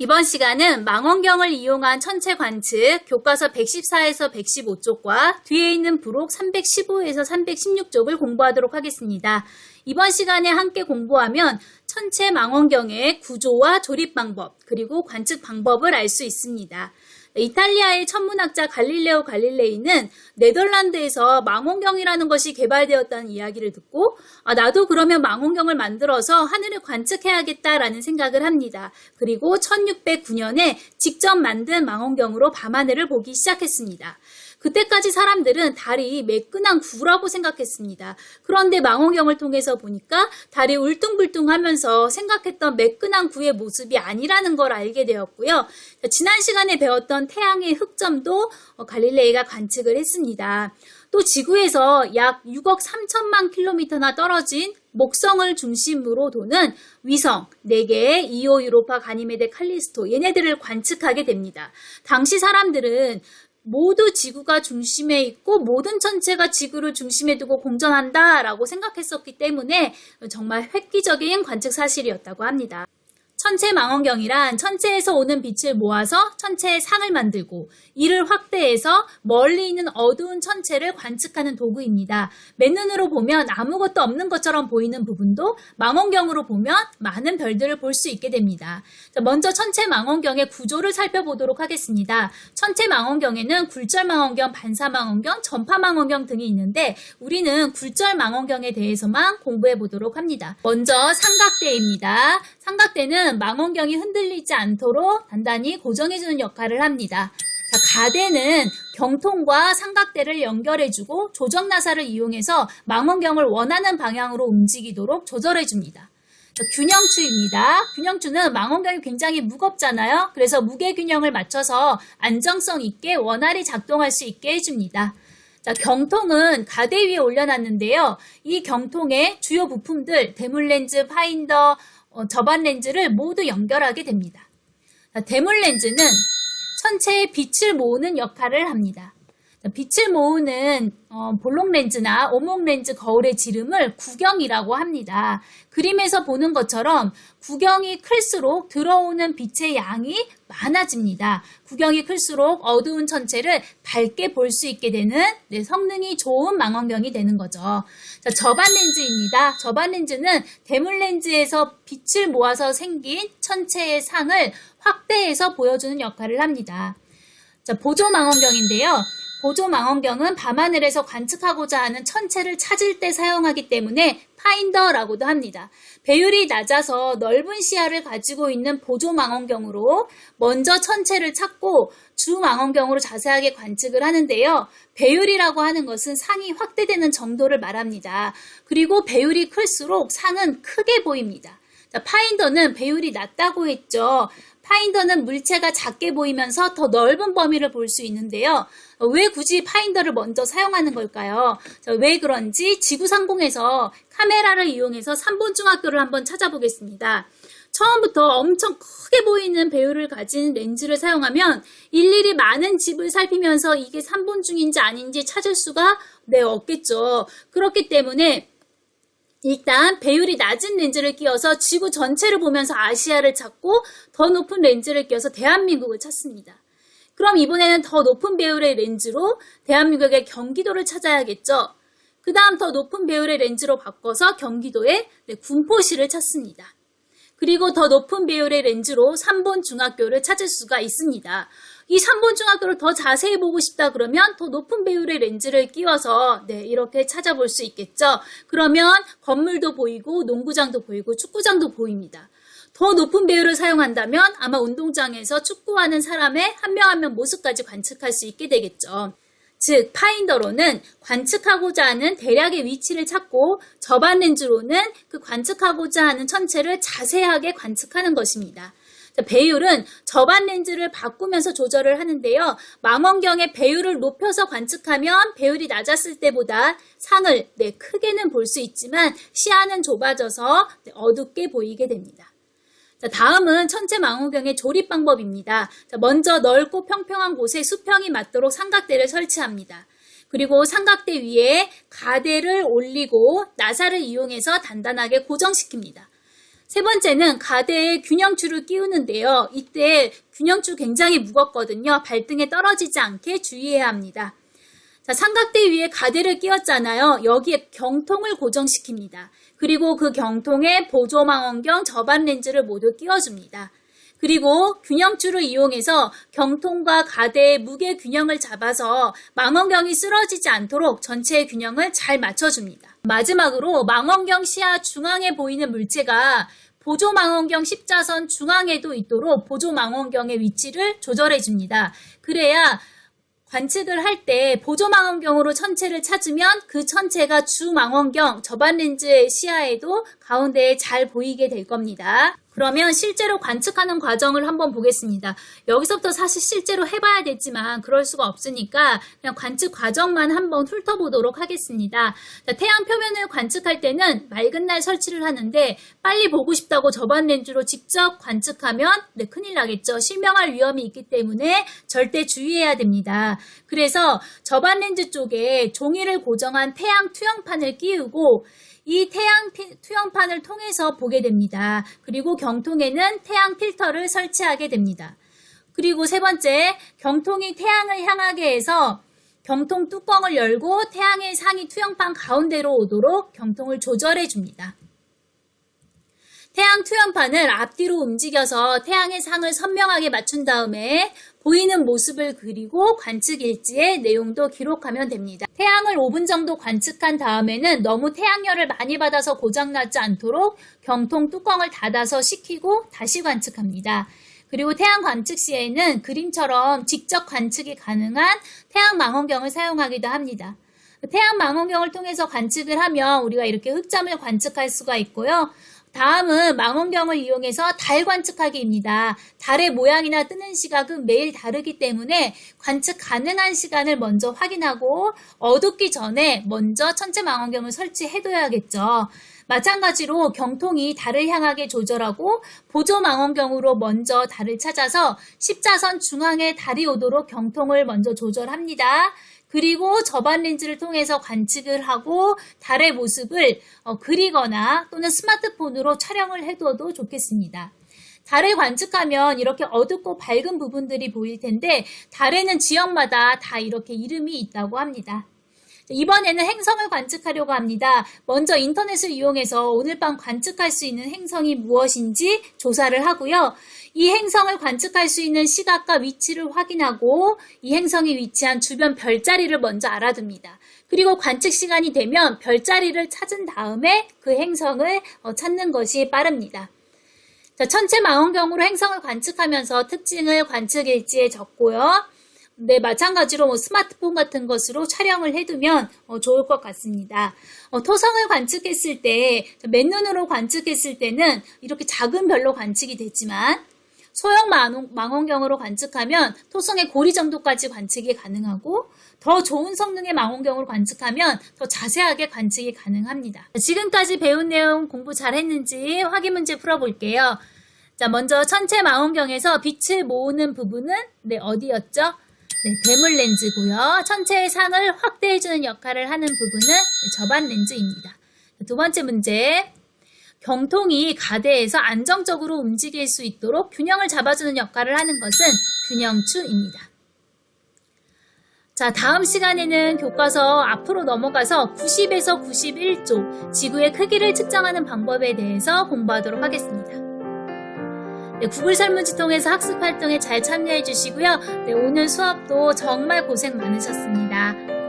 이번 시간은 망원경을 이용한 천체 관측 교과서 114에서 115쪽과 뒤에 있는 부록 315에서 316쪽을 공부하도록 하겠습니다. 이번 시간에 함께 공부하면 천체 망원경의 구조와 조립 방법 그리고 관측 방법을 알 수 있습니다. 이탈리아의 천문학자 갈릴레오 갈릴레이는 네덜란드에서 망원경이라는 것이 개발되었다는 이야기를 듣고 나도 그러면 망원경을 만들어서 하늘을 관측해야겠다라는 생각을 합니다. 그리고 1609년에 직접 만든 망원경으로 밤하늘을 보기 시작했습니다. 그때까지 사람들은 달이 매끈한 구라고 생각했습니다. 그런데 망원경을 통해서 보니까 달이 울퉁불퉁하면서 생각했던 매끈한 구의 모습이 아니라는 걸 알게 되었고요. 지난 시간에 배웠던 태양의 흑점도 갈릴레이가 관측을 했습니다. 또 지구에서 약 6억 3천만 킬로미터나 떨어진 목성을 중심으로 도는 위성 4개의 이오, 유로파, 가니메데, 칼리스토 얘네들을 관측하게 됩니다. 당시 사람들은 모두 지구가 중심에 있고 모든 천체가 지구를 중심에 두고 공전한다라고 생각했었기 때문에 정말 획기적인 관측 사실이었다고 합니다. 천체 망원경이란 천체에서 오는 빛을 모아서 천체의 상을 만들고 이를 확대해서 멀리 있는 어두운 천체를 관측하는 도구입니다. 맨눈으로 보면 아무것도 없는 것처럼 보이는 부분도 망원경으로 보면 많은 별들을 볼 수 있게 됩니다. 먼저 천체 망원경의 구조를 살펴보도록 하겠습니다. 천체 망원경에는 굴절 망원경, 반사 망원경, 전파 망원경 등이 있는데 우리는 굴절 망원경에 대해서만 공부해 보도록 합니다. 먼저 삼각대입니다. 삼각대는 망원경이 흔들리지 않도록 단단히 고정해주는 역할을 합니다. 가대는 경통과 삼각대를 연결해주고 조정 나사를 이용해서 망원경을 원하는 방향으로 움직이도록 조절해줍니다. 균형추입니다. 균형추는 망원경이 굉장히 무겁잖아요. 그래서 무게 균형을 맞춰서 안정성 있게 원활히 작동할 수 있게 해줍니다. 경통은 가대 위에 올려놨는데요. 이 경통의 주요 부품들, 대물렌즈, 파인더, 접안 렌즈를 모두 연결하게 됩니다. 대물 렌즈는 천체의 빛을 모으는 역할을 합니다. 빛을 모으는 볼록 렌즈나 오목 렌즈 거울의 지름을 구경이라고 합니다. 그림에서 보는 것처럼 구경이 클수록 들어오는 빛의 양이 많아집니다. 구경이 클수록 어두운 천체를 밝게 볼 수 있게 되는 성능이 좋은 망원경이 되는 거죠. 접안 렌즈입니다. 접안 렌즈는 대물 렌즈에서 빛을 모아서 생긴 천체의 상을 확대해서 보여주는 역할을 합니다. 보조 망원경인데요. 보조 망원경은 밤하늘에서 관측하고자 하는 천체를 찾을 때 사용하기 때문에 파인더라고도 합니다. 배율이 낮아서 넓은 시야를 가지고 있는 보조 망원경으로 먼저 천체를 찾고 주 망원경으로 자세하게 관측을 하는데요. 배율이라고 하는 것은 상이 확대되는 정도를 말합니다. 그리고 배율이 클수록 상은 크게 보입니다. 파인더는 배율이 낮다고 했죠. 파인더는 물체가 작게 보이면서 더 넓은 범위를 볼 수 있는데요. 왜 굳이 파인더를 먼저 사용하는 걸까요? 왜 그런지 지구상공에서 카메라를 이용해서 3본 중학교를 한번 찾아보겠습니다. 처음부터 엄청 크게 보이는 배율을 가진 렌즈를 사용하면 일일이 많은 집을 살피면서 이게 3본 중인지 아닌지 찾을 수가 없겠죠. 그렇기 때문에 일단 배율이 낮은 렌즈를 끼워서 지구 전체를 보면서 아시아를 찾고 더 높은 렌즈를 끼워서 대한민국을 찾습니다. 그럼 이번에는 더 높은 배율의 렌즈로 대한민국의 경기도를 찾아야겠죠. 그 다음 더 높은 배율의 렌즈로 바꿔서 경기도의 군포시를 찾습니다. 그리고 더 높은 배율의 렌즈로 3본 중학교를 찾을 수가 있습니다. 이 3본 중학교를 더 자세히 보고 싶다 그러면 더 높은 배율의 렌즈를 끼워서 이렇게 찾아볼 수 있겠죠. 그러면 건물도 보이고 농구장도 보이고 축구장도 보입니다. 더 높은 배율을 사용한다면 아마 운동장에서 축구하는 사람의 한 명 한 명 모습까지 관측할 수 있게 되겠죠. 즉 파인더로는 관측하고자 하는 대략의 위치를 찾고 접안 렌즈로는 그 관측하고자 하는 천체를 자세하게 관측하는 것입니다. 배율은 접안 렌즈를 바꾸면서 조절을 하는데요. 망원경의 배율을 높여서 관측하면 배율이 낮았을 때보다 상을 크게는 볼 수 있지만 시야는 좁아져서 어둡게 보이게 됩니다. 다음은 천체 망원경의 조립 방법입니다. 먼저 넓고 평평한 곳에 수평이 맞도록 삼각대를 설치합니다. 그리고 삼각대 위에 가대를 올리고 나사를 이용해서 단단하게 고정시킵니다. 세 번째는 가대에 균형줄을 끼우는데요. 이때 균형줄 굉장히 무겁거든요. 발등에 떨어지지 않게 주의해야 합니다. 자, 삼각대 위에 가대를 끼웠잖아요. 여기에 경통을 고정시킵니다. 그리고 그 경통에 보조망원경, 접안 렌즈를 모두 끼워줍니다. 그리고 균형줄을 이용해서 경통과 가대의 무게 균형을 잡아서 망원경이 쓰러지지 않도록 전체의 균형을 잘 맞춰줍니다. 마지막으로 망원경 시야 중앙에 보이는 물체가 보조망원경 십자선 중앙에도 있도록 보조망원경의 위치를 조절해줍니다. 그래야 관측을 할 때 보조망원경으로 천체를 찾으면 그 천체가 주망원경, 접안렌즈의 시야에도 가운데에 잘 보이게 될 겁니다. 그러면 실제로 관측하는 과정을 한번 보겠습니다. 여기서부터 사실 실제로 해봐야 되지만 그럴 수가 없으니까 그냥 관측 과정만 한번 훑어보도록 하겠습니다. 자, 태양 표면을 관측할 때는 맑은 날 설치를 하는데 빨리 보고 싶다고 접안 렌즈로 직접 관측하면 큰일 나겠죠. 실명할 위험이 있기 때문에 절대 주의해야 됩니다. 그래서 접안 렌즈 쪽에 종이를 고정한 태양 투영판을 끼우고 이 태양 투영판을 통해서 보게 됩니다. 그리고 경통에는 태양 필터를 설치하게 됩니다. 그리고 세 번째, 경통이 태양을 향하게 해서 경통 뚜껑을 열고 태양의 상이 투영판 가운데로 오도록 경통을 조절해 줍니다. 태양 투영판을 앞뒤로 움직여서 태양의 상을 선명하게 맞춘 다음에 보이는 모습을 그리고 관측 일지에 내용도 기록하면 됩니다. 태양을 5분 정도 관측한 다음에는 너무 태양열을 많이 받아서 고장나지 않도록 경통 뚜껑을 닫아서 식히고 다시 관측합니다. 그리고 태양 관측 시에는 그림처럼 직접 관측이 가능한 태양 망원경을 사용하기도 합니다. 태양 망원경을 통해서 관측을 하면 우리가 이렇게 흑점을 관측할 수가 있고요. 다음은 망원경을 이용해서 달 관측하기입니다. 달의 모양이나 뜨는 시각은 매일 다르기 때문에 관측 가능한 시간을 먼저 확인하고 어둡기 전에 먼저 천체 망원경을 설치해둬야겠죠. 마찬가지로 경통이 달을 향하게 조절하고 보조 망원경으로 먼저 달을 찾아서 십자선 중앙에 달이 오도록 경통을 먼저 조절합니다. 그리고 접안 렌즈를 통해서 관측을 하고 달의 모습을 그리거나 또는 스마트폰으로 촬영을 해둬도 좋겠습니다. 달을 관측하면 이렇게 어둡고 밝은 부분들이 보일 텐데 달에는 지역마다 다 이렇게 이름이 있다고 합니다. 이번에는 행성을 관측하려고 합니다. 먼저 인터넷을 이용해서 오늘 밤 관측할 수 있는 행성이 무엇인지 조사를 하고요. 이 행성을 관측할 수 있는 시각과 위치를 확인하고 이 행성이 위치한 주변 별자리를 먼저 알아둡니다. 그리고 관측 시간이 되면 별자리를 찾은 다음에 그 행성을 찾는 것이 빠릅니다. 자, 천체 망원경으로 행성을 관측하면서 특징을 관측 일지에 적고요. 네, 마찬가지로 스마트폰 같은 것으로 촬영을 해두면 좋을 것 같습니다. 토성을 관측했을 때, 맨눈으로 관측했을 때는 이렇게 작은 별로 관측이 됐지만 소형 망원경으로 관측하면 토성의 고리 정도까지 관측이 가능하고 더 좋은 성능의 망원경으로 관측하면 더 자세하게 관측이 가능합니다. 지금까지 배운 내용 공부 잘했는지 확인 문제 풀어볼게요. 자, 먼저 천체 망원경에서 빛을 모으는 부분은 어디였죠? 네, 대물 렌즈고요. 천체의 상을 확대해주는 역할을 하는 부분은 접안 렌즈입니다. 두 번째 문제, 경통이 가대에서 안정적으로 움직일 수 있도록 균형을 잡아주는 역할을 하는 것은 균형추입니다. 자, 다음 시간에는 교과서 앞으로 넘어가서 90에서 91쪽 지구의 크기를 측정하는 방법에 대해서 공부하도록 하겠습니다. 네, 구글 설문지 통해서 학습 활동에 잘 참여해 주시고요. 네, 오늘 수업도 정말 고생 많으셨습니다.